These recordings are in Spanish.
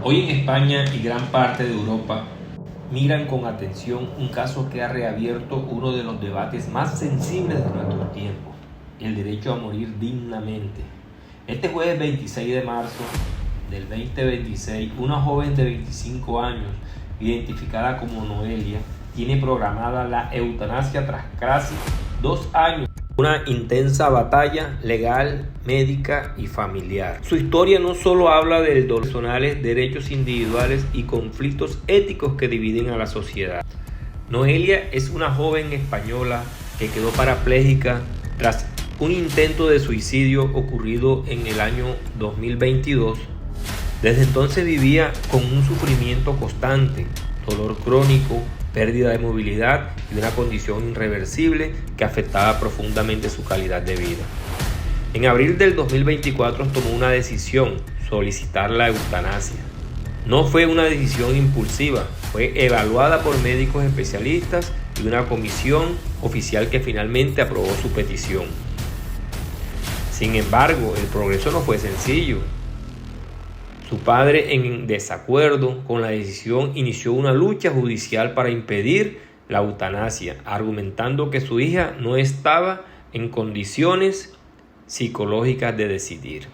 Hoy en España y gran parte de Europa miran con atención un caso que ha reabierto uno de los debates más sensibles de nuestro tiempo, el derecho a morir dignamente. Este jueves 26 de marzo del 2026, una joven de 25 años, identificada como Noelia, tiene programada la eutanasia tras casi 2 años. Una intensa batalla legal, médica y familiar. Su historia no solo habla de dolores personales, derechos individuales y conflictos éticos que dividen a la sociedad. Noelia es una joven española que quedó parapléjica tras un intento de suicidio ocurrido en el año 2022. Desde entonces vivía con un sufrimiento constante, dolor crónico, pérdida de movilidad y una condición irreversible que afectaba profundamente su calidad de vida. En abril del 2024 tomó una decisión: solicitar la eutanasia. No fue una decisión impulsiva, fue evaluada por médicos especialistas y una comisión oficial que finalmente aprobó su petición. Sin embargo, el progreso no fue sencillo. Su padre, en desacuerdo con la decisión, inició una lucha judicial para impedir la eutanasia, argumentando que su hija no estaba en condiciones psicológicas de decidir.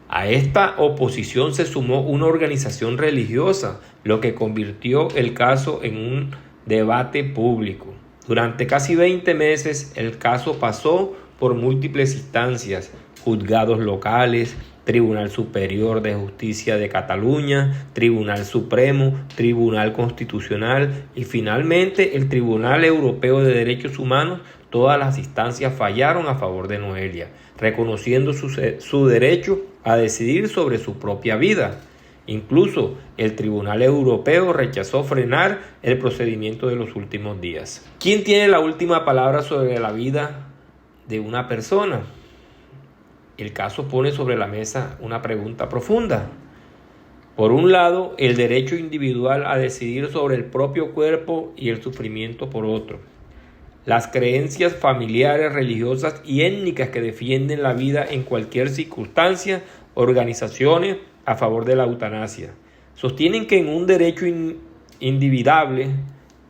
A esta oposición se sumó una organización religiosa, lo que convirtió el caso en un debate público. Durante casi 20 meses, el caso pasó por múltiples instancias: juzgados locales, Tribunal Superior de Justicia de Cataluña, Tribunal Supremo, Tribunal Constitucional y finalmente el Tribunal Europeo de Derechos Humanos. Todas las instancias fallaron a favor de Noelia, reconociendo su derecho a decidir sobre su propia vida. Incluso el Tribunal Europeo rechazó frenar el procedimiento de los últimos días. ¿Quién tiene la última palabra sobre la vida de una persona? El caso pone sobre la mesa una pregunta profunda. Por un lado, el derecho individual a decidir sobre el propio cuerpo y el sufrimiento por otro. Las creencias familiares, religiosas y étnicas que defienden la vida en cualquier circunstancia, organizaciones a favor de la eutanasia, sostienen que en un derecho individual,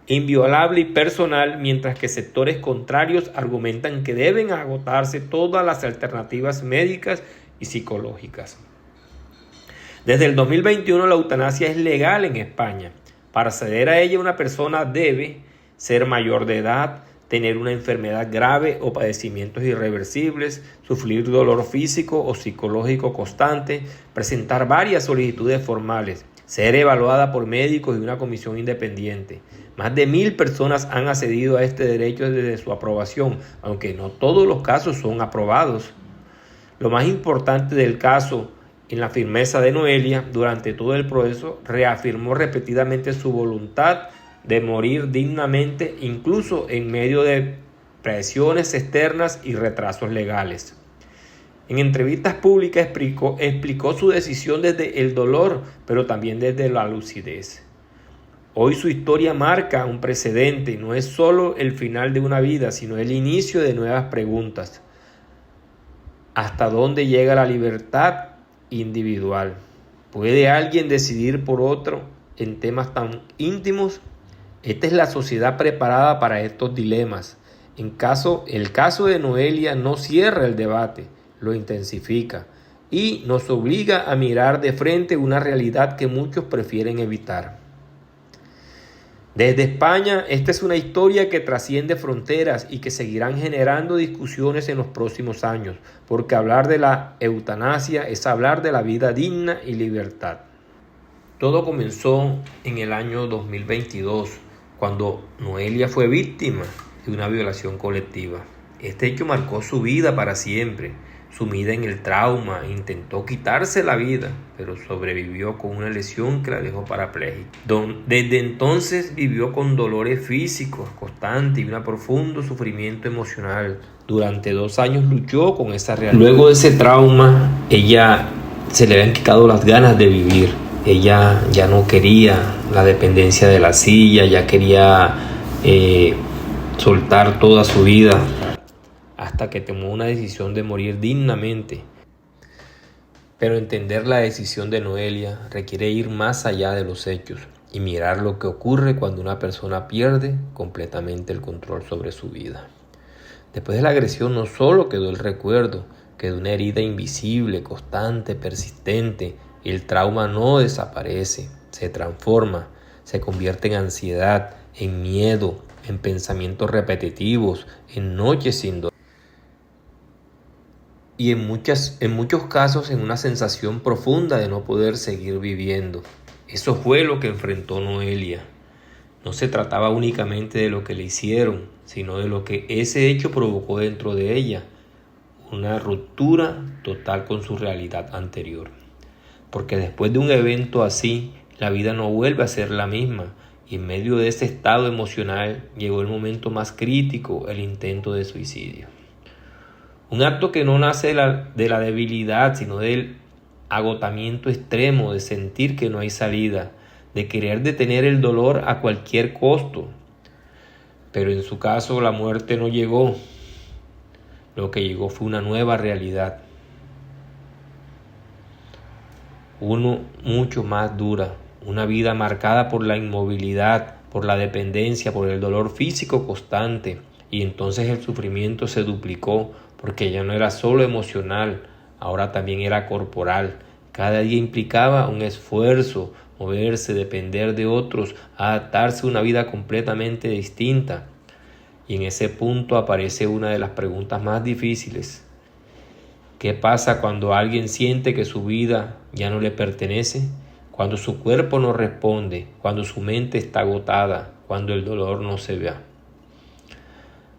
inviolable y personal, mientras que sectores contrarios argumentan que deben agotarse todas las alternativas médicas y psicológicas. Desde el 2021 la eutanasia es legal en España. Para acceder a ella, una persona debe ser mayor de edad, tener una enfermedad grave o padecimientos irreversibles, sufrir dolor físico o psicológico constante, presentar varias solicitudes formales, ser evaluada por médicos y una comisión independiente. Más de 1,000 personas han accedido a este derecho desde su aprobación, aunque no todos los casos son aprobados. Lo más importante del caso, en la firmeza de Noelia, durante todo el proceso, reafirmó repetidamente su voluntad de morir dignamente, incluso en medio de presiones externas y retrasos legales. En entrevistas públicas explicó su decisión desde el dolor, pero también desde la lucidez. Hoy su historia marca un precedente. No es solo el final de una vida, sino el inicio de nuevas preguntas. ¿Hasta dónde llega la libertad individual? ¿Puede alguien decidir por otro en temas tan íntimos? Esta es la sociedad preparada para estos dilemas. El caso de Noelia no cierra el debate, lo intensifica y nos obliga a mirar de frente una realidad que muchos prefieren evitar. Desde España, esta es una historia que trasciende fronteras y que seguirán generando discusiones en los próximos años, porque hablar de la eutanasia es hablar de la vida digna y libertad. Todo comenzó en el año 2022, cuando Noelia fue víctima de una violación colectiva. Este hecho marcó su vida para siempre. Sumida en el trauma, intentó quitarse la vida, pero sobrevivió con una lesión que la dejó parapléjica. Desde entonces vivió con dolores físicos constantes y un profundo sufrimiento emocional. Durante 2 años luchó con esa realidad. Luego de ese trauma, ella se le habían quitado las ganas de vivir. Ella ya no quería la dependencia de la silla, ya quería soltar toda su vida, hasta que tomó una decisión de morir dignamente. Pero entender la decisión de Noelia requiere ir más allá de los hechos y mirar lo que ocurre cuando una persona pierde completamente el control sobre su vida. Después de la agresión no solo quedó el recuerdo, quedó una herida invisible, constante, persistente, y el trauma no desaparece, se transforma, se convierte en ansiedad, en miedo, en pensamientos repetitivos, en noches sin dormir. Y en muchos casos en una sensación profunda de no poder seguir viviendo. Eso fue lo que enfrentó Noelia. No se trataba únicamente de lo que le hicieron, sino de lo que ese hecho provocó dentro de ella, una ruptura total con su realidad anterior. Porque después de un evento así, la vida no vuelve a ser la misma, y en medio de ese estado emocional llegó el momento más crítico, el intento de suicidio. Un acto que no nace de la debilidad, sino del agotamiento extremo, de sentir que no hay salida, de querer detener el dolor a cualquier costo. Pero en su caso la muerte no llegó. Lo que llegó fue una nueva realidad. Uno mucho más dura, una vida marcada por la inmovilidad, por la dependencia, por el dolor físico constante. Y entonces el sufrimiento se duplicó, porque ya no era solo emocional, ahora también era corporal. Cada día implicaba un esfuerzo, moverse, depender de otros, adaptarse a una vida completamente distinta. Y en ese punto aparece una de las preguntas más difíciles. ¿Qué pasa cuando alguien siente que su vida ya no le pertenece? Cuando su cuerpo no responde, cuando su mente está agotada, cuando el dolor no se ve.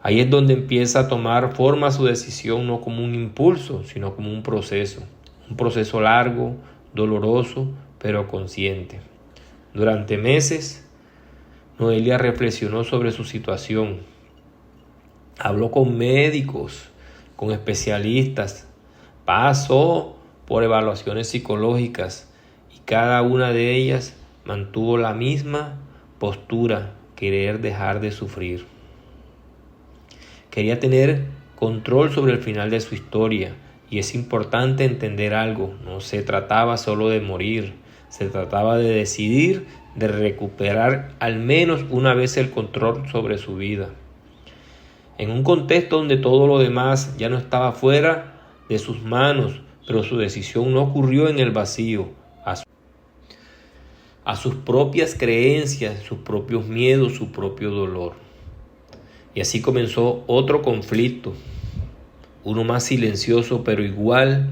Ahí es donde empieza a tomar forma su decisión, no como un impulso, sino como un proceso largo, doloroso, pero consciente. Durante meses, Noelia reflexionó sobre su situación. Habló con médicos, con especialistas, pasó por evaluaciones psicológicas y cada una de ellas mantuvo la misma postura, querer dejar de sufrir. Quería tener control sobre el final de su historia, y es importante entender algo: no se trataba solo de morir, se trataba de decidir, de recuperar al menos una vez el control sobre su vida. En un contexto donde todo lo demás ya no estaba fuera de sus manos, pero su decisión no ocurrió en el vacío, a sus propias creencias, sus propios miedos, su propio dolor. Y así comenzó otro conflicto, uno más silencioso pero igual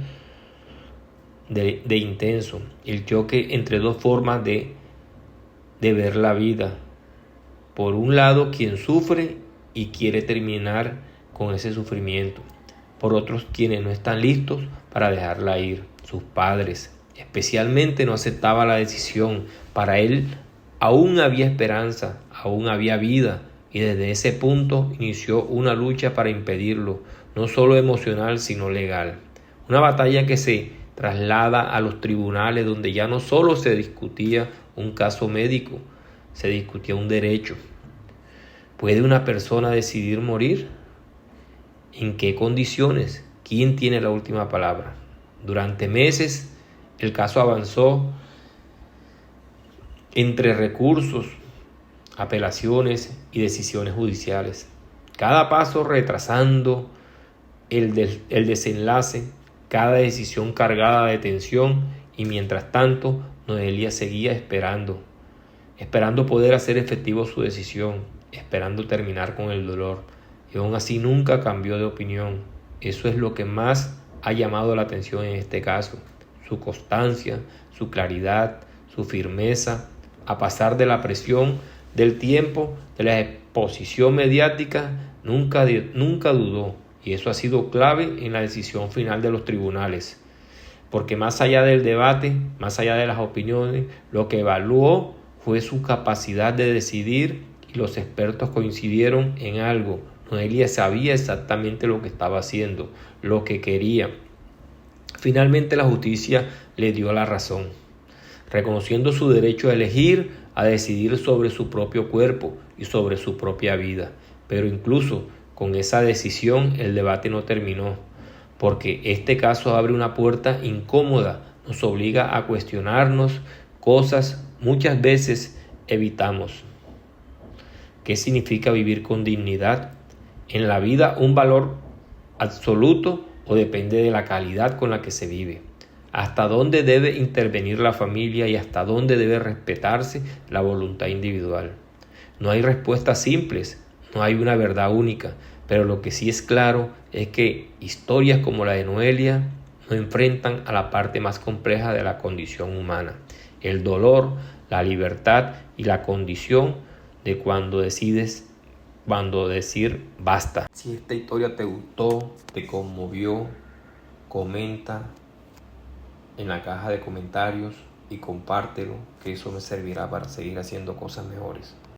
de intenso, el choque entre dos formas de ver la vida. Por un lado, quien sufre y quiere terminar con ese sufrimiento. Por otros, quienes no están listos para dejarla ir, sus padres. Especialmente no aceptaba la decisión. Para él aún había esperanza, aún había vida. Y desde ese punto inició una lucha para impedirlo, no solo emocional sino legal. Una batalla que se traslada a los tribunales, donde ya no solo se discutía un caso médico, se discutía un derecho. ¿Puede una persona decidir morir? ¿En qué condiciones? ¿Quién tiene la última palabra? Durante meses el caso avanzó entre recursos, apelaciones y decisiones judiciales, cada paso retrasando el desenlace, cada decisión cargada de tensión, y mientras tanto Noelia seguía esperando poder hacer efectivo su decisión, esperando terminar con el dolor, y aún así nunca cambió de opinión. Eso es lo que más ha llamado la atención en este caso: su constancia, su claridad, su firmeza, a pesar de la presión del tiempo, de la exposición mediática, nunca dudó, y eso ha sido clave en la decisión final de los tribunales, porque más allá del debate, más allá de las opiniones, lo que evaluó fue su capacidad de decidir, y los expertos coincidieron en algo: Noelia sabía exactamente lo que estaba haciendo, lo que quería. Finalmente la justicia le dio la razón, reconociendo su derecho a elegir, a decidir sobre su propio cuerpo y sobre su propia vida. Pero incluso con esa decisión el debate no terminó, porque este caso abre una puerta incómoda, nos obliga a cuestionarnos cosas muchas veces evitamos. ¿Qué significa vivir con dignidad? ¿En la vida un valor absoluto o depende de la calidad con la que se vive? ¿Hasta dónde debe intervenir la familia y hasta dónde debe respetarse la voluntad individual? No hay respuestas simples, no hay una verdad única, pero lo que sí es claro es que historias como la de Noelia nos enfrentan a la parte más compleja de la condición humana, el dolor, la libertad y la condición de cuando decir basta. Si esta historia te gustó, te conmovió, comenta en la caja de comentarios y compártelo, que eso me servirá para seguir haciendo cosas mejores.